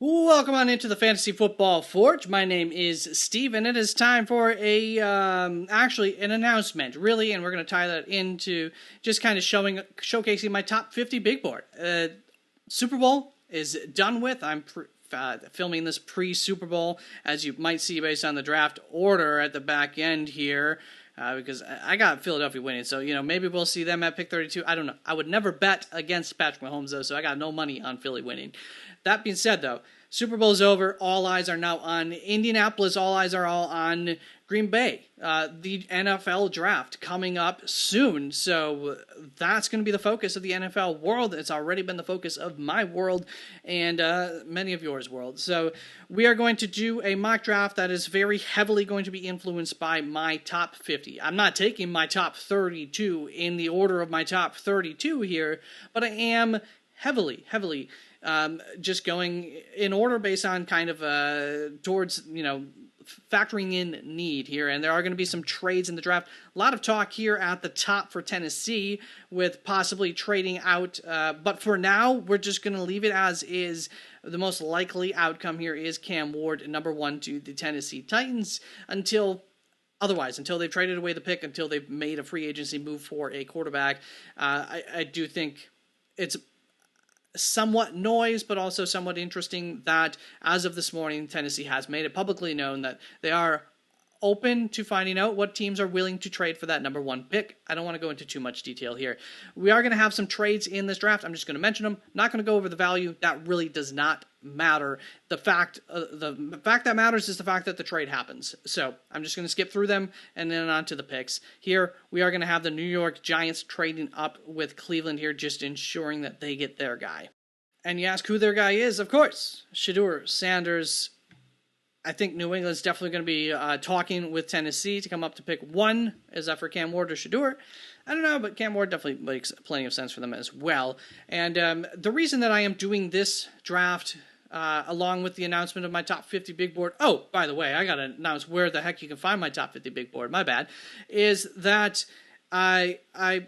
Welcome on into the Fantasy Football Forge. My name is Steve, and it is time for actually an announcement, really, and we're going to tie that into just kind of showcasing my top 50 big board. Super Bowl is done with. I'm filming this pre-Super Bowl, as you might see based on the draft order at the back end here. Because I got Philadelphia winning, so maybe we'll see them at pick 32. I don't know. I would never bet against Patrick Mahomes though, so I got no money on Philly winning. That being said, though, Super Bowl's over. All eyes are now on Indianapolis. All eyes are all on Green Bay. The NFL draft coming up soon, so that's going to be the focus of the NFL world. It's already been the focus of my world and many of yours world. So we are going to do a mock draft that is very heavily going to be influenced by my top 50. I'm not taking my top 32 in the order of my top 32 here, but I am heavily just going in order based on kind of towards, factoring in need here. And there are going to be some trades in the draft. A lot of talk here at the top for Tennessee with possibly trading out. But for now, we're just going to leave it as is. The most likely outcome here is Cam Ward, number 1 to the Tennessee Titans until they've traded away the pick, until they've made a free agency move for a quarterback. I do think it's somewhat noise, but also somewhat interesting that as of this morning, Tennessee has made it publicly known that they are open to finding out what teams are willing to trade for that number 1 pick. I don't want to go into too much detail here. We are going to have some trades in this draft. I'm just going to mention them. Not going to go over the value. That really does not matter. The fact that matters is the fact that the trade happens. So I'm just going to skip through them and then on to the picks. Here we are going to have the New York Giants trading up with Cleveland here, just ensuring that they get their guy. And you ask who their guy is, of course, Shedeur Sanders. I think New England's definitely going to be talking with Tennessee to come up to pick 1. Is that for Cam Ward or Shedeur? I don't know, but Cam Ward definitely makes plenty of sense for them as well. And the reason that I am doing this draft along with the announcement of my top 50 big board. Oh, by the way, I got to announce where the heck you can find my top 50 big board. My bad. Is that I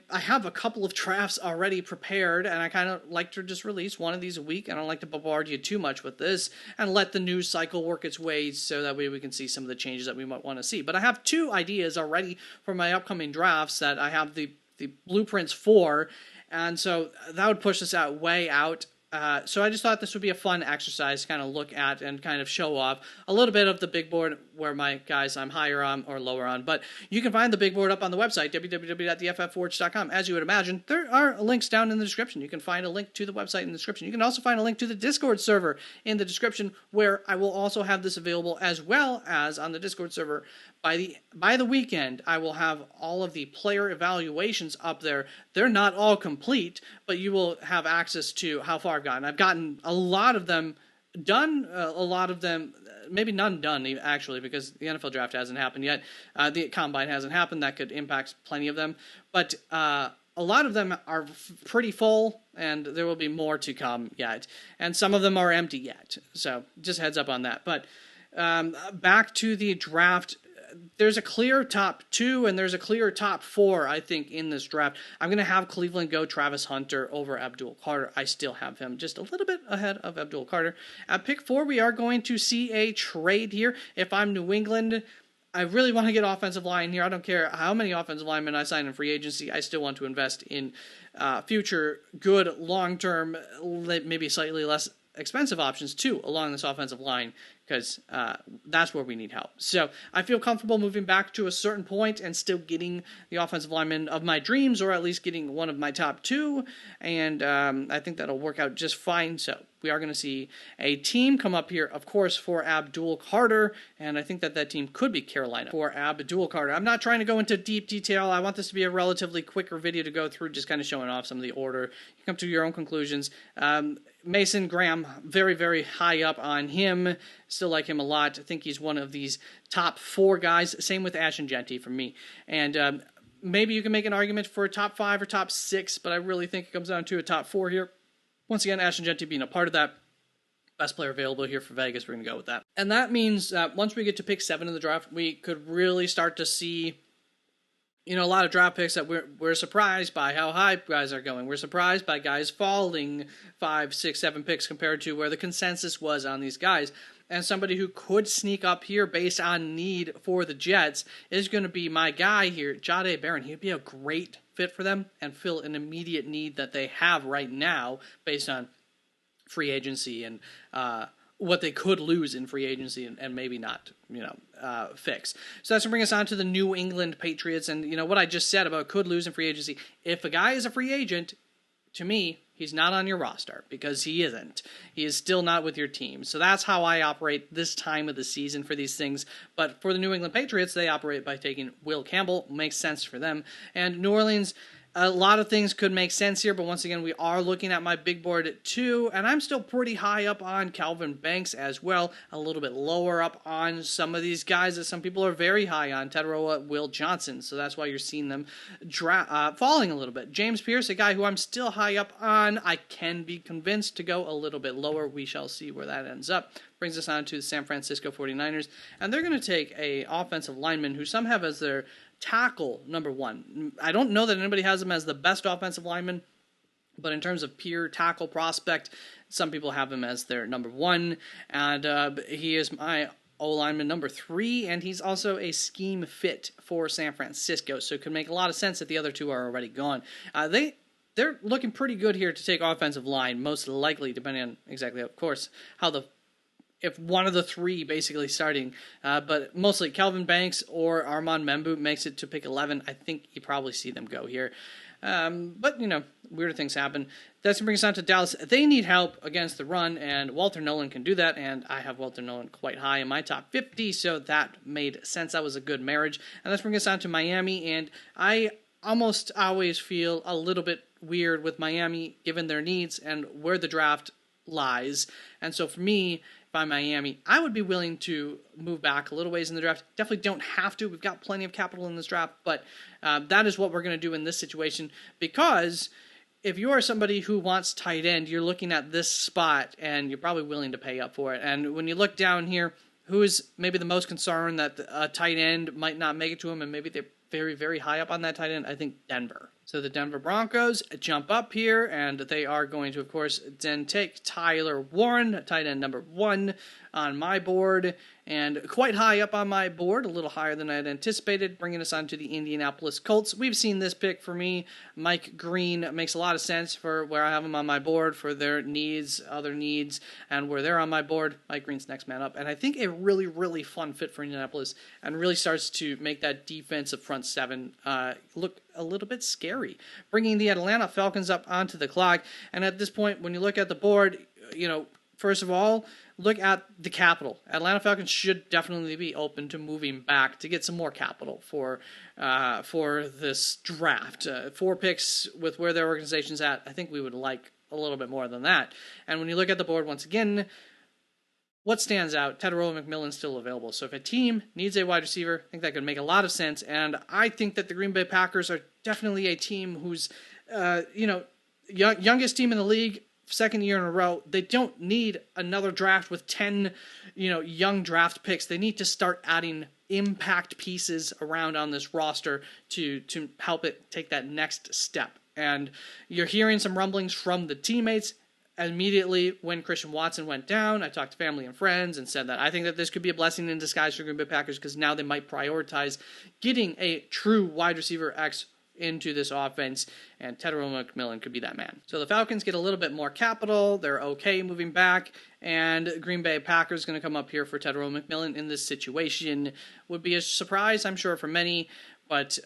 have a couple of drafts already prepared, and I kind of like to just release one of these a week. I don't like to bombard you too much with this and let the news cycle work its way so that way we can see some of the changes that we might want to see. But I have 2 ideas already for my upcoming drafts that I have the blueprints for, and so that would push us way out. So I just thought this would be a fun exercise to kind of look at and kind of show off a little bit of the big board where my guys I'm higher on or lower on. But you can find the big board up on the website, www.theffforge.com. As you would imagine, there are links down in the description. You can find a link to the website in the description. You can also find a link to the Discord server in the description, where I will also have this available, as well as on the Discord server. By the weekend, I will have all of the player evaluations up there. They're not all complete, but you will have access to how far I've gotten. I've gotten a lot of them done, a lot of them, maybe none done, actually, because the NFL draft hasn't happened yet. The combine hasn't happened. That could impact plenty of them. But a lot of them are pretty full, and there will be more to come yet. And some of them are empty yet. So just heads up on that. But back to the draft. There's a clear top 2 and there's a clear top 4, I think, in this draft. I'm going to have Cleveland go Travis Hunter over Abdul Carter. I still have him just a little bit ahead of Abdul Carter. At pick 4, we are going to see a trade here. If I'm New England, I really want to get offensive line here. I don't care how many offensive linemen I sign in free agency. I still want to invest in future good long-term, maybe slightly less expensive options too along this offensive line, because that's where we need help. So I feel comfortable moving back to a certain point and still getting the offensive lineman of my dreams, or at least getting one of my top 2, and I think that'll work out just fine. So we are going to see a team come up here, of course, for Abdul Carter, and I think that team could be Carolina for Abdul Carter. I'm not trying to go into deep detail. I want this to be a relatively quicker video to go through, just kind of showing off some of the order. You come to your own conclusions. Mason Graham, very, very high up on him. Still like him a lot. I think he's one of these top 4 guys. Same with Ashton Genty for me. And maybe you can make an argument for a top 5 or top 6, but I really think it comes down to a top 4 here. Once again, Ashton Genty being a part of that. Best player available here for Vegas. We're going to go with that. And that means that once we get to pick 7 in the draft, we could really start to see a lot of draft picks that we're surprised by how high guys are going. We're surprised by guys falling 5, 6, 7 picks compared to where the consensus was on these guys. And somebody who could sneak up here based on need for the Jets is going to be my guy here, Jahdae Barron. He'd be a great fit for them and fill an immediate need that they have right now based on free agency and what they could lose in free agency and maybe not, fix. So that's going to bring us on to the New England Patriots. And, what I just said about could lose in free agency. If a guy is a free agent, to me, he's not on your roster because he isn't. He is still not with your team. So that's how I operate this time of the season for these things. But for the New England Patriots, they operate by taking Will Campbell. Makes sense for them. And New Orleans, a lot of things could make sense here, but once again, we are looking at my big board at 2, and I'm still pretty high up on Calvin Banks as well, a little bit lower up on some of these guys that some people are very high on, Ted Roa, Will Johnson, so that's why you're seeing them falling a little bit. James Pierce, a guy who I'm still high up on, I can be convinced to go a little bit lower. We shall see where that ends up. Brings us on to the San Francisco 49ers, and they're going to take a offensive lineman who some have as their tackle number 1. I don't know that anybody has him as the best offensive lineman, but in terms of pure tackle prospect, some people have him as their number 1, and he is my O-lineman number 3, and he's also a scheme fit for San Francisco, so it could make a lot of sense that the other 2 are already gone. They're looking pretty good here to take offensive line, most likely, depending on exactly, of course, if one of the 3 basically starting, but mostly Calvin Banks or Armand Membu makes it to pick 11. I think you probably see them go here. But, weirder things happen. That's going to bring us on to Dallas. They need help against the run, and Walter Nolan can do that, and I have Walter Nolan quite high in my top 50, so that made sense. That was a good marriage. And let's bring us on to Miami, and I almost always feel a little bit weird with Miami, given their needs and where the draft lies. And so for me, by Miami, I would be willing to move back a little ways in the draft. Definitely don't have to. We've got plenty of capital in this draft, but that is what we're going to do in this situation, because if you are somebody who wants tight end, you're looking at this spot and you're probably willing to pay up for it. And when you look down here, who is maybe the most concerned that a tight end might not make it to him, and maybe they're very, very high up on that tight end? I think Denver. So the Denver Broncos jump up here, and they are going to, of course, then take Tyler Warren, tight end number 1 on my board, and quite high up on my board, a little higher than I had anticipated, bringing us on to the Indianapolis Colts. We've seen this pick for me. Mike Green makes a lot of sense for where I have him on my board, for their needs, other needs, and where they're on my board. Mike Green's next man up, and I think a really, really fun fit for Indianapolis, and really starts to make that defensive front 7 look a little bit scary, bringing the Atlanta Falcons up onto the clock. And at this point, when you look at the board, first of all, look at the capital. Atlanta Falcons should definitely be open to moving back to get some more capital for this draft. 4 picks with where their organization's at, I think we would like a little bit more than that. And when you look at the board once again, what stands out? Tedoroa McMillan's still available. So if a team needs a wide receiver, I think that could make a lot of sense. And I think that the Green Bay Packers are definitely a team who's, youngest team in the league, 2nd year in a row. They don't need another draft with 10, young draft picks. They need to start adding impact pieces around on this roster to help it take that next step. And you're hearing some rumblings from the teammates. Immediately when Christian Watson went down, I talked to family and friends and said that I think that this could be a blessing in disguise for Green Bay Packers, because now they might prioritize getting a true wide receiver X into this offense, and Tedoroa McMillan could be that man. So the Falcons get a little bit more capital. They're okay moving back, and Green Bay Packers going to come up here for Tedoroa McMillan in this situation. Would be a surprise, I'm sure, for many, but,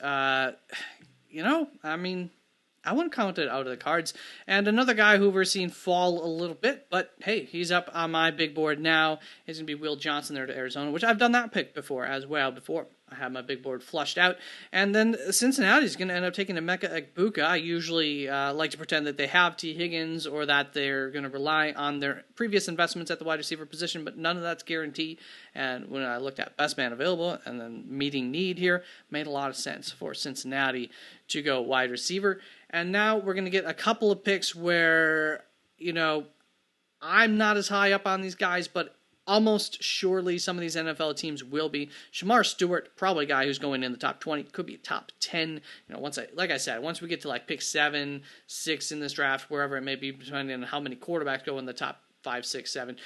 I wouldn't count it out of the cards. And another guy who we're seeing fall a little bit, but hey, he's up on my big board now, is going to be Will Johnson there to Arizona, which I've done that pick before as well, before I have my big board flushed out. And then Cincinnati's going to end up taking Emeka Egbuka. I usually like to pretend that they have T. Higgins, or that they're going to rely on their previous investments at the wide receiver position, but none of that's guaranteed. And when I looked at best man available and then meeting need here, made a lot of sense for Cincinnati to go wide receiver. And now we're going to get a couple of picks where, I'm not as high up on these guys, but almost surely some of these NFL teams will be. Shamar Stewart, probably a guy who's going in the top 20, could be top 10. Once we get to like pick 7, 6 in this draft, wherever it may be, depending on how many quarterbacks go in the top 5, 6, 7.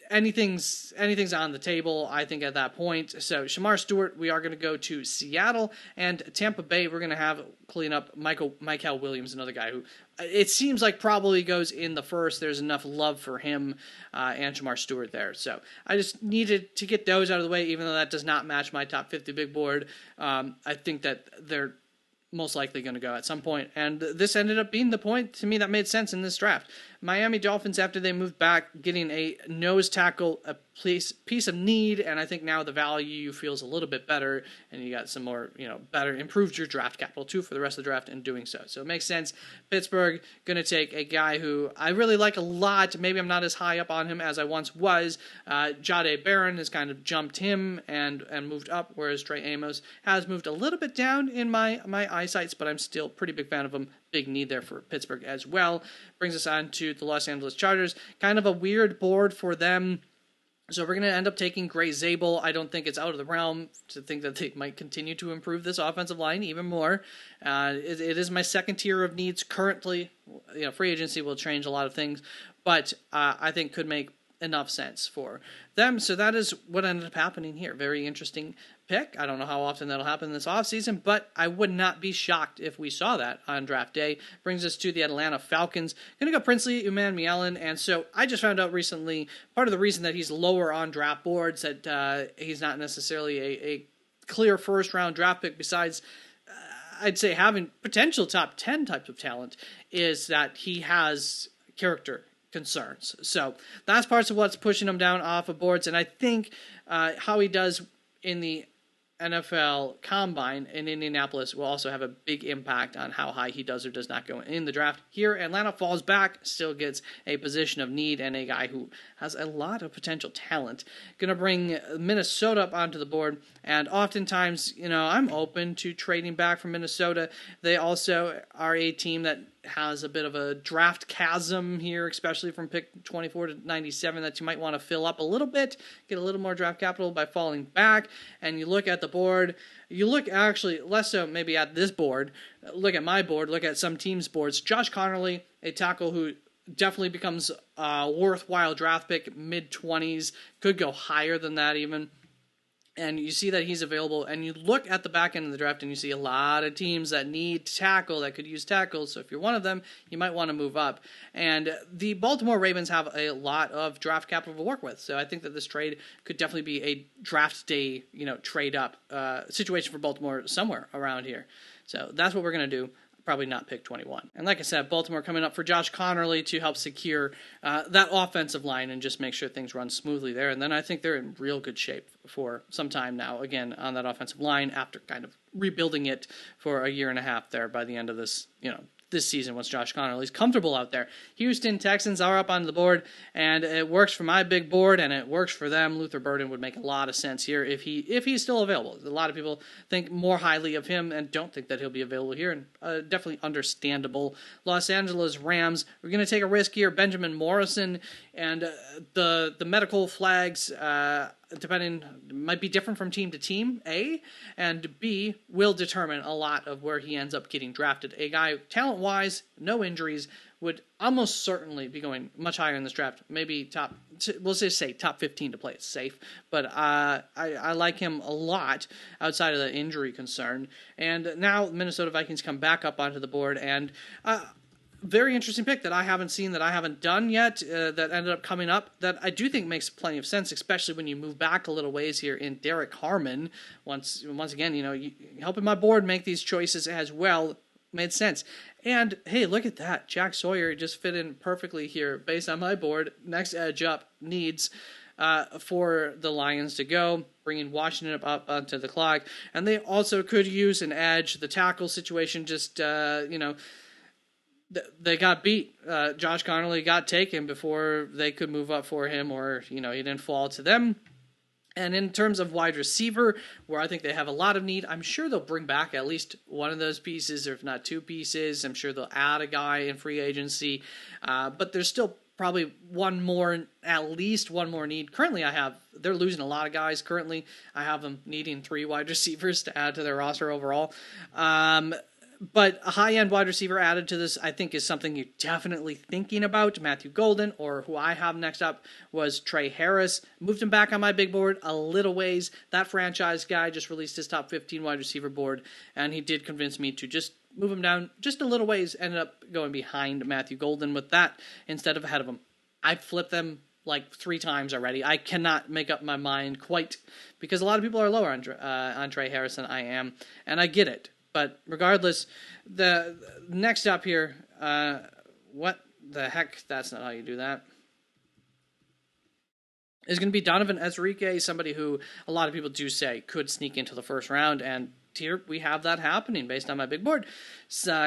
Anything's on the table, I think, at that point. So Shamar Stewart, we are going to go to Seattle, and Tampa Bay, we're going to have clean up Michael Williams, another guy who it seems like probably goes in the first. There's enough love for him and Shamar Stewart there. So I just needed to get those out of the way, even though that does not match my top 50 big board. I think that they're most likely going to go at some point, and this ended up being the point to me that made sense in this draft. Miami Dolphins, after they moved back, getting a nose tackle, a piece of need, and I think now the value feels a little bit better, and you got some more, better, improved your draft capital too for the rest of the draft in doing so. So it makes sense. Pittsburgh going to take a guy who I really like a lot. Maybe I'm not as high up on him as I once was. Jahdae Barron has kind of jumped him and moved up, whereas Trey Amos has moved a little bit down in my eyesights, but I'm still pretty big fan of him. Big need there for Pittsburgh as well. Brings us on to the Los Angeles Chargers. Kind of a weird board for them. So we're going to end up taking Gray Zabel. I don't think it's out of the realm to think that they might continue to improve this offensive line even more. It is my second tier of needs currently. Free agency will change a lot of things, but I think could make enough sense for them. So that is what ended up happening here. Very interesting pick. I don't know how often that'll happen this offseason, but I would not be shocked if we saw that on draft day. Brings us to the Atlanta Falcons. Going to go Princely Umanmielen, and so I just found out recently part of the reason that he's lower on draft boards, that he's not necessarily a clear first-round draft pick, besides I'd say having potential top 10 types of talent, is that he has character concerns. So that's parts of what's pushing him down off of boards, and I think how he does in the NFL Combine in Indianapolis will also have a big impact on how high he does or does not go in the draft. Here, Atlanta falls back, still gets a position of need and a guy who has a lot of potential talent. Going to bring Minnesota up onto the board, and oftentimes, I'm open to trading back from Minnesota. They also are a team that has a bit of a draft chasm here, especially from pick 24 to 97, that you might want to fill up a little bit, get a little more draft capital by falling back. And you look at the board, you look actually less so maybe at this board, look at my board, look at some teams' boards. Josh Connerly, a tackle who definitely becomes a worthwhile draft pick, mid-20s, could go higher than that even. And you see that he's available, and you look at the back end of the draft, and you see a lot of teams that need tackle, that could use tackles. So if you're one of them, you might want to move up. And the Baltimore Ravens have a lot of draft capital to work with. So I think that this trade could definitely be a draft day, trade up situation for Baltimore somewhere around here. So that's what we're going to do. Probably not pick 21. And like I said, Baltimore coming up for Josh Connerly to help secure that offensive line and just make sure things run smoothly there. And then I think they're in real good shape for some time now, again, on that offensive line after kind of rebuilding it for a year and a half there by the end of this, this season once Josh Connerly's comfortable out there. Houston Texans are up on the board, and it works for my big board, and it works for them. Luther Burden would make a lot of sense here if he's still available. A lot of people think more highly of him and don't think that he'll be available here, and definitely understandable. Los Angeles Rams, we're going to take a risk here. Benjamin Morrison, and the medical flags, depending, might be different from team to team, A, and B, will determine a lot of where he ends up getting drafted. A guy, talent-wise, no injuries, would almost certainly be going much higher in this draft, maybe we'll just say top 15 to play it safe, but I like him a lot outside of the injury concern. And now Minnesota Vikings come back up onto the board, and very interesting pick that I haven't seen, that I haven't done yet, that ended up coming up, that I do think makes plenty of sense, especially when you move back a little ways here in Derek Harmon. Once again, helping my board make these choices as well made sense. And hey, look at that. Jack Sawyer just fit in perfectly here based on my board. Next edge up needs for the Lions to go, bringing Washington up onto the clock. And they also could use an edge. The tackle situation just, they got beat. Josh Connerly got taken before they could move up for him, or, he didn't fall to them. And in terms of wide receiver, where I think they have a lot of need, I'm sure they'll bring back at least one of those pieces, or if not two pieces. I'm sure they'll add a guy in free agency. But there's still probably one more, at least one more need. Currently, they're losing a lot of guys. Currently, I have them needing 3 wide receivers to add to their roster overall. But a high-end wide receiver added to this, I think, is something you're definitely thinking about. Matthew Golden, or who I have next up, was Trey Harris. Moved him back on my big board a little ways. That franchise guy just released his top 15 wide receiver board, and he did convince me to just move him down just a little ways. Ended up going behind Matthew Golden with that instead of ahead of him. I flipped them like 3 times already. I cannot make up my mind quite, because a lot of people are lower on Trey Harris than I am, and I get it. But regardless, the next up here, what the heck? That's not how you do that. Is going to be Donovan Ezrique, somebody who a lot of people do say could sneak into the first round, and here we have that happening based on my big board.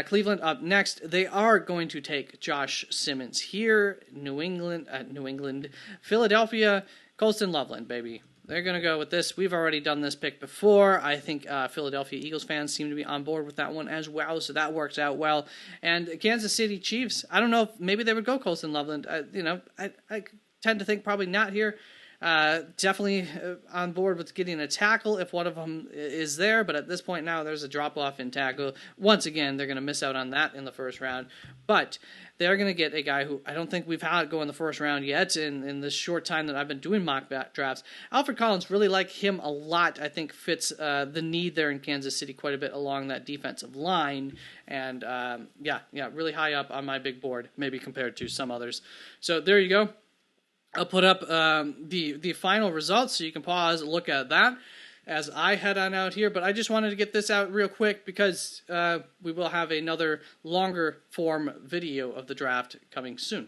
Cleveland up next. They are going to take Josh Simmons here. New England, Philadelphia, Colston Loveland, baby. They're going to go with this. We've already done this pick before. I think Philadelphia Eagles fans seem to be on board with that one as well, so that works out well. And Kansas City Chiefs, I don't know if maybe they would go Colston Loveland. I tend to think probably not here. Definitely on board with getting a tackle if one of them is there, but at this point now there's a drop-off in tackle. Once again, they're going to miss out on that in the first round, but they're going to get a guy who I don't think we've had go in the first round yet in this short time that I've been doing mock drafts. Alfred Collins, really like him a lot. I think fits the need there in Kansas City quite a bit along that defensive line, and really high up on my big board, maybe compared to some others. So there you go. I'll put up the final results so you can pause and look at that as I head on out here. But I just wanted to get this out real quick because we will have another longer form video of the draft coming soon.